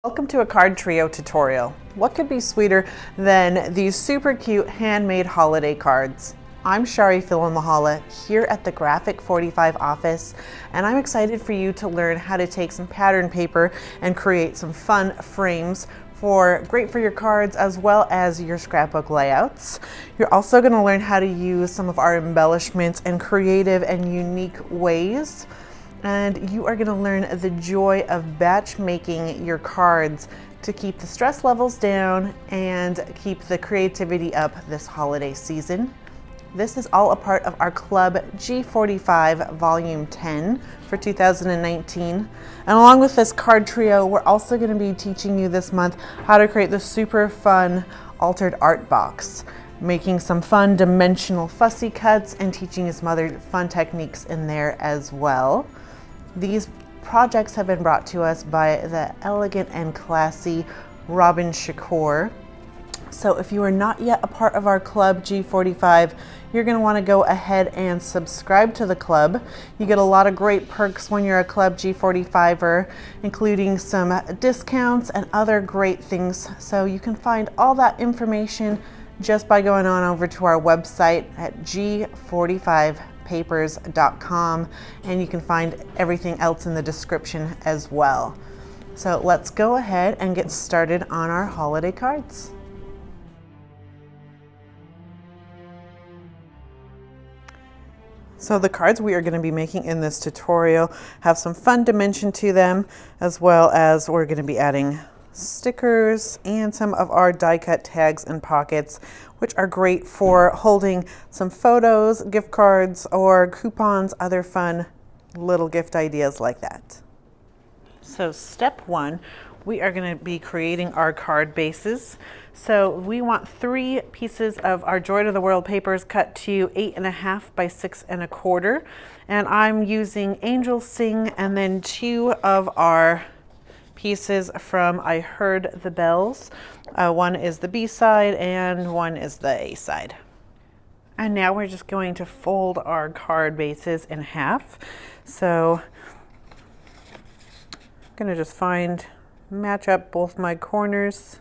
Welcome to a card trio tutorial. What could be sweeter than these super cute handmade holiday cards? I'm Shari Filamahala here at the Graphic 45 office, and I'm excited for you to learn how to take some pattern paper and create some fun frames great for your cards as well as your scrapbook layouts. You're also going to learn how to use some of our embellishments in creative and unique ways. And you are going to learn the joy of batch making your cards to keep the stress levels down and keep the creativity up this holiday season. This is all a part of our Club G45 Volume 10 for 2019. And along with this card trio, we're also going to be teaching you this month how to create the super fun altered art box, making some fun dimensional fussy cuts and teaching you some other fun techniques in there as well. These projects have been brought to us by the elegant and classy Robin Shakoor. So if you are not yet a part of our Club G45, you're going to want to go ahead and subscribe to the club. You get a lot of great perks when you're a Club G45er, including some discounts and other great things. So you can find all that information just by going on over to our website at G45papers.com, and you can find everything else in the description as well. So let's go ahead and get started on our holiday cards. So the cards we are going to be making in this tutorial have some fun dimension to them, as well as we're going to be adding stickers and some of our die cut tags and pockets, which are great for holding some photos, gift cards, or coupons, other fun little gift ideas like that. So step one, we are going to be creating our card bases. So we want 3 pieces of our Joy to the World papers cut to 8.5 by 6 1/4, and I'm using Angel Sing, and then 2 of our pieces from I Heard the Bells. One is the B side and one is the A side. And now we're just going to fold our card bases in half. So I'm going to just match up both my corners,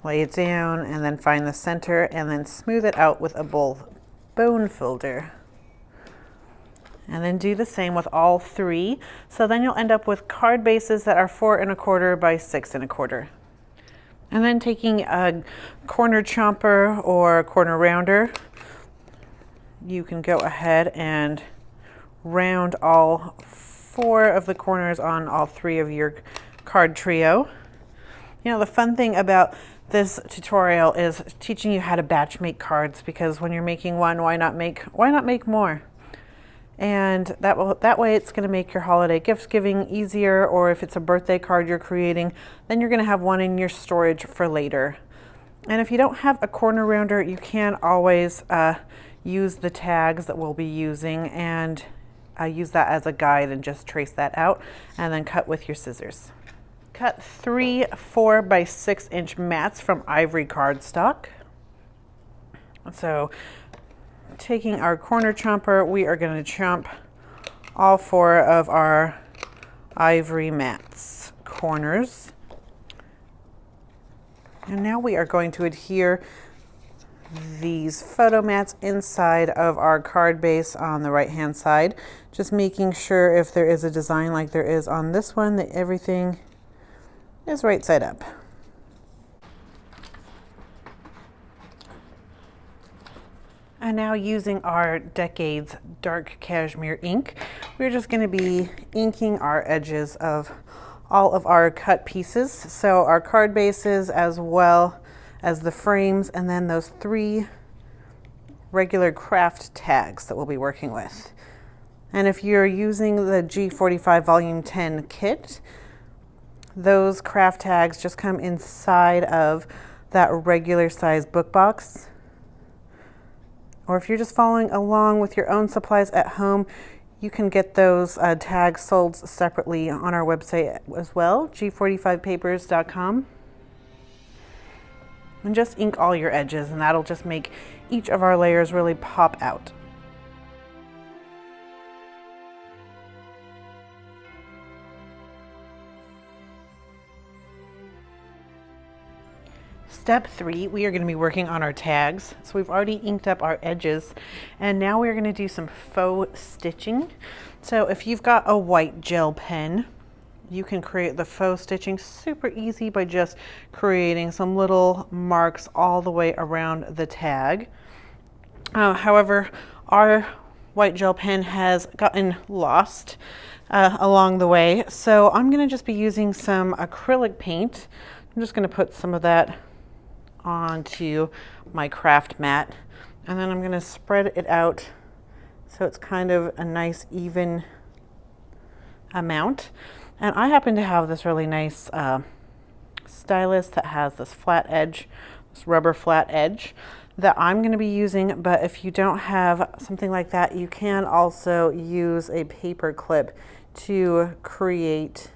lay it down, and then find the center, and then smooth it out with a bone folder. And then do the same with all 3. So then you'll end up with card bases that are 4 1/4 by 6 1/4. And then taking a corner chomper or a corner rounder, you can go ahead and round all 4 of the corners on all 3 of your card trio. You know, the fun thing about this tutorial is teaching you how to batch make cards, because when you're making one, why not make more? And that way it's going to make your holiday gift giving easier, or if it's a birthday card you're creating, then you're going to have one in your storage for later. And if you don't have a corner rounder, you can always use the tags that we'll be using, and use that as a guide and just trace that out and then cut with your scissors. Cut 3 4 by 6 inch mats from ivory cardstock. So taking our corner chomper, we are going to chomp all 4 of our ivory mats corners. And now we are going to adhere these photo mats inside of our card base on the right hand side, just making sure if there is a design like there is on this one that everything is right side up. And now, using our Decades Dark Cashmere ink, we're just going to be inking our edges of all of our cut pieces. So our card bases as well as the frames, and then those 3 regular Kraft tags that we'll be working with. And if you're using the G45 Volume 10 kit, those Kraft tags just come inside of that regular size book box. Or if you're just following along with your own supplies at home, you can get those tags sold separately on our website as well, G45papers.com. And just ink all your edges, and that'll just make each of our layers really pop out. Step 3, we are going to be working on our tags. So we've already inked up our edges, and now we're going to do some faux stitching. So if you've got a white gel pen, you can create the faux stitching super easy by just creating some little marks all the way around the tag. However, our white gel pen has gotten lost along the way, so I'm going to just be using some acrylic paint. I'm just going to put some of that onto my Kraft mat, and then I'm going to spread it out so it's kind of a nice even amount. And I happen to have this really nice stylus that has this flat edge, this rubber flat edge that I'm going to be using, but if you don't have something like that, you can also use a paper clip to create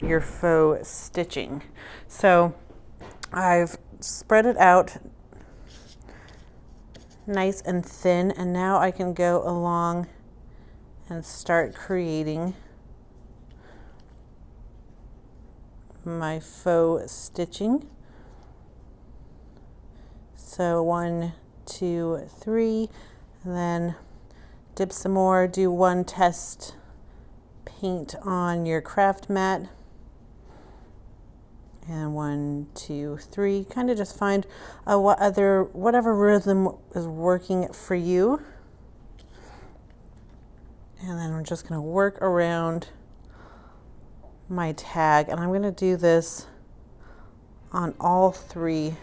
your faux stitching. So I've spread it out nice and thin, and now I can go along and start creating my faux stitching. So 1, 2, 3, and then dip some more, do one test paint on your Kraft mat. And 1, 2, 3, kind of just find whatever rhythm is working for you. And then I'm just going to work around my tag, and I'm going to do this on all 3.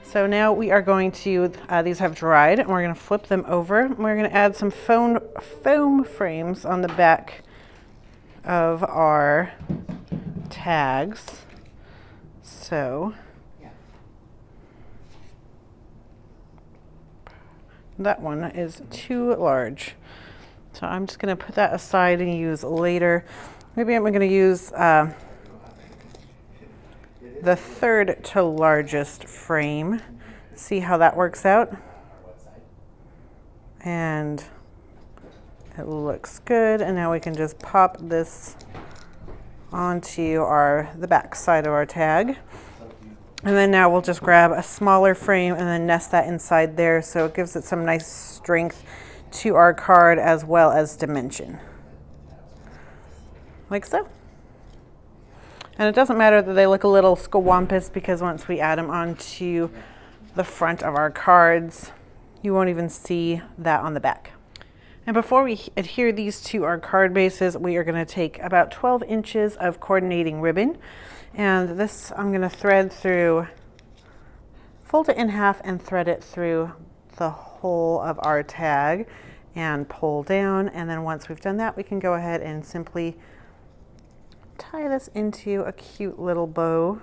So now we are going to, these have dried, and we're going to flip them over, and we're going to add some foam frames on the back of our tags. So that one is too large. So I'm just going to put that aside and use later. Maybe I'm going to use the 3rd to largest frame, see how that works out. And it looks good. And now we can just pop this onto the back side of our tag. And then now we'll just grab a smaller frame and then nest that inside there, so it gives it some nice strength to our card as well as dimension. Like so. And it doesn't matter that they look a little squampus, because once we add them onto the front of our cards, you won't even see that on the back. And before we adhere these to our card bases, we are going to take about 12 inches of coordinating ribbon. And this I'm going to thread through, fold it in half and thread it through the whole of our tag and pull down. And then once we've done that, we can go ahead and simply tie this into a cute little bow,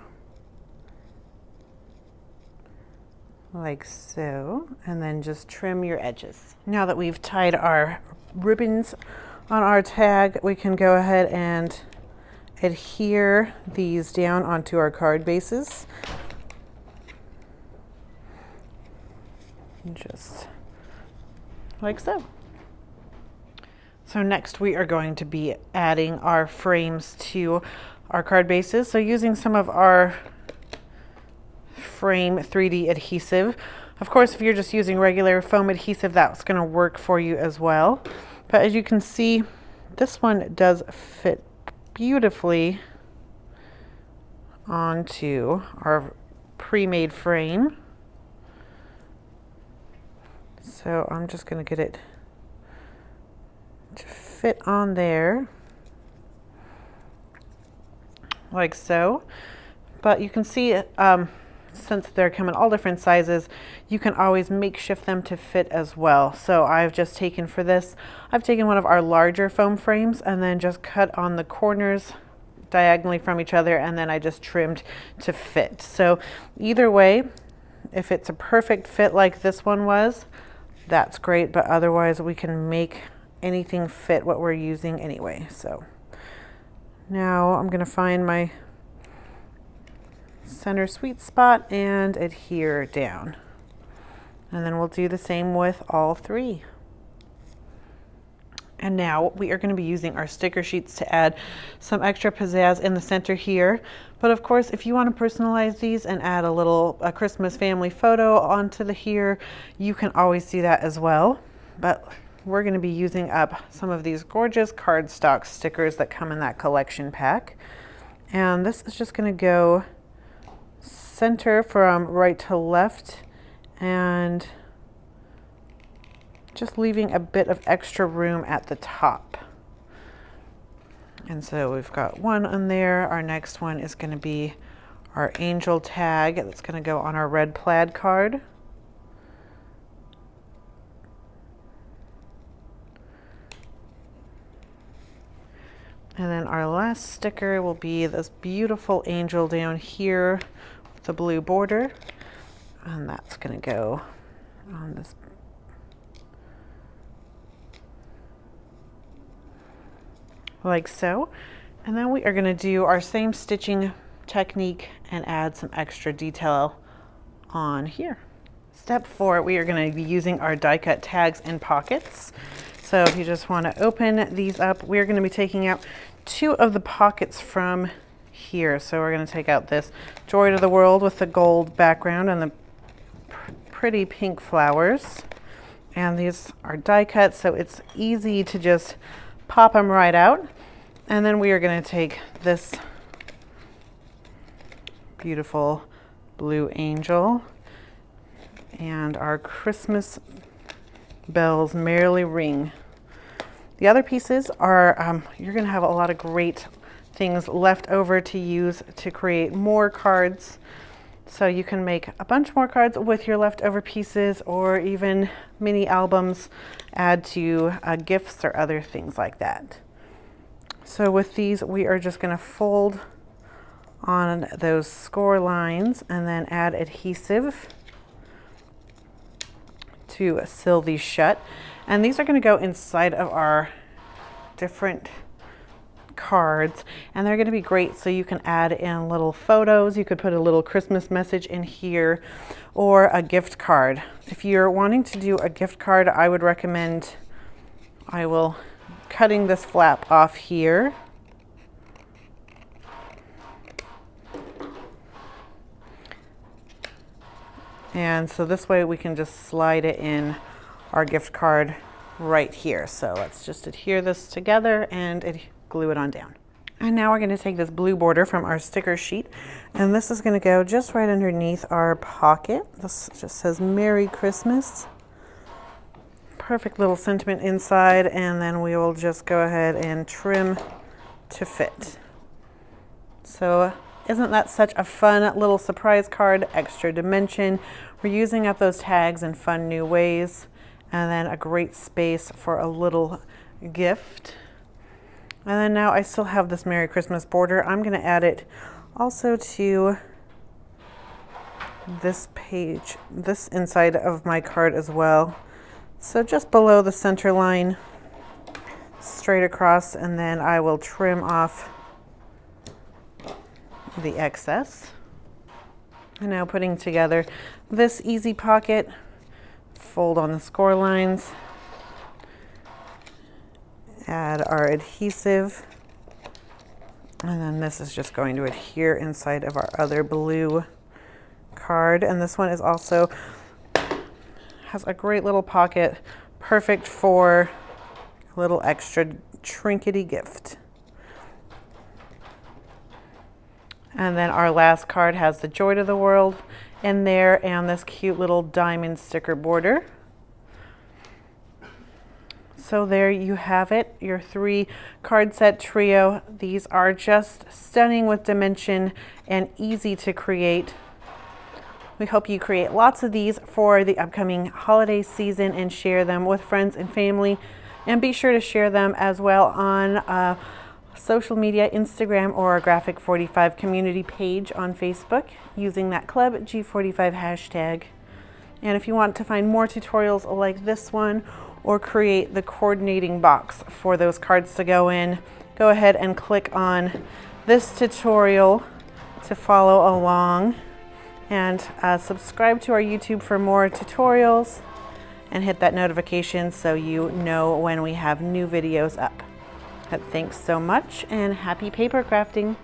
like so, and then just trim your edges. Now that we've tied our ribbons on our tag, we can go ahead and adhere these down onto our card bases. Just like so. So next we are going to be adding our frames to our card bases. So using some of our frame 3D adhesive. Of course, if you're just using regular foam adhesive, that's going to work for you as well. But as you can see, this one does fit beautifully onto our pre-made frame. So I'm just going to get it to fit on there like so. But you can see since they're come in all different sizes, you can always makeshift them to fit as well. So I've just taken for this, I've taken one of our larger foam frames and then just cut on the corners diagonally from each other, and then I just trimmed to fit. So either way, if it's a perfect fit like this one was, that's great, but otherwise we can make anything fit what we're using anyway. So now I'm going to find my center sweet spot and adhere down, and then we'll do the same with all 3. And now we are going to be using our sticker sheets to add some extra pizzazz in the center here. But of course, if you want to personalize these and add a Christmas family photo onto the here, you can always do that as well. But we're going to be using up some of these gorgeous cardstock stickers that come in that collection pack. And this is just going to go center from right to left, and just leaving a bit of extra room at the top. And so we've got one on there. Our next one is going to be our angel tag that's going to go on our red plaid card. And then our last sticker will be this beautiful angel down here with the blue border. And that's going to go on this like so. And then we are going to do our same stitching technique and add some extra detail on here. Step 4, we are going to be using our die cut tags and pockets. So if you just want to open these up, we're going to be taking out 2 of the pockets from here. So we're going to take out this Joy to the World with the gold background and the pretty pink flowers. And these are die cut, so it's easy to just pop them right out. And then we are going to take this beautiful blue angel and our Christmas bells merrily ring. The other pieces are, you're going to have a lot of great things left over to use to create more cards. So you can make a bunch more cards with your leftover pieces, or even mini albums, add to gifts or other things like that. So with these, we are just going to fold on those score lines and then add adhesive to seal these shut. And these are going to go inside of our different cards, and they're going to be great so you can add in little photos. You could put a little Christmas message in here, or a gift card. If you're wanting to do a gift card, I would recommend cutting this flap off here. And so this way we can just slide it in our gift card right here. So let's just adhere this together and glue it on down. And now we're going to take this blue border from our sticker sheet, and this is going to go just right underneath our pocket. This just says Merry Christmas. Perfect little sentiment inside, and then we will just go ahead and trim to fit. So isn't that such a fun little surprise card? Extra dimension. We're using up those tags in fun new ways, and then a great space for a little gift. And then now I still have this Merry Christmas border. I'm going to add it also to this page, this inside of my card as well. So just below the center line, straight across, and then I will trim off the excess. And now putting together this easy pocket, fold on the score lines, add our adhesive, and then this is just going to adhere inside of our other blue card. And this one is also has a great little pocket, perfect for a little extra trinkety gift. And then our last card has the Joy to the World in there and this cute little diamond sticker border. So there you have it, your 3 card set trio. These are just stunning with dimension and easy to create. We hope you create lots of these for the upcoming holiday season and share them with friends and family. And be sure to share them as well on social media, Instagram, or our Graphic 45 community page on Facebook using that Club G45 hashtag. And if you want to find more tutorials like this one, or create the coordinating box for those cards to go in, go ahead and click on this tutorial to follow along, and subscribe to our YouTube for more tutorials. and hit that notification so you know when we have new videos up. Thanks so much, and happy paper crafting.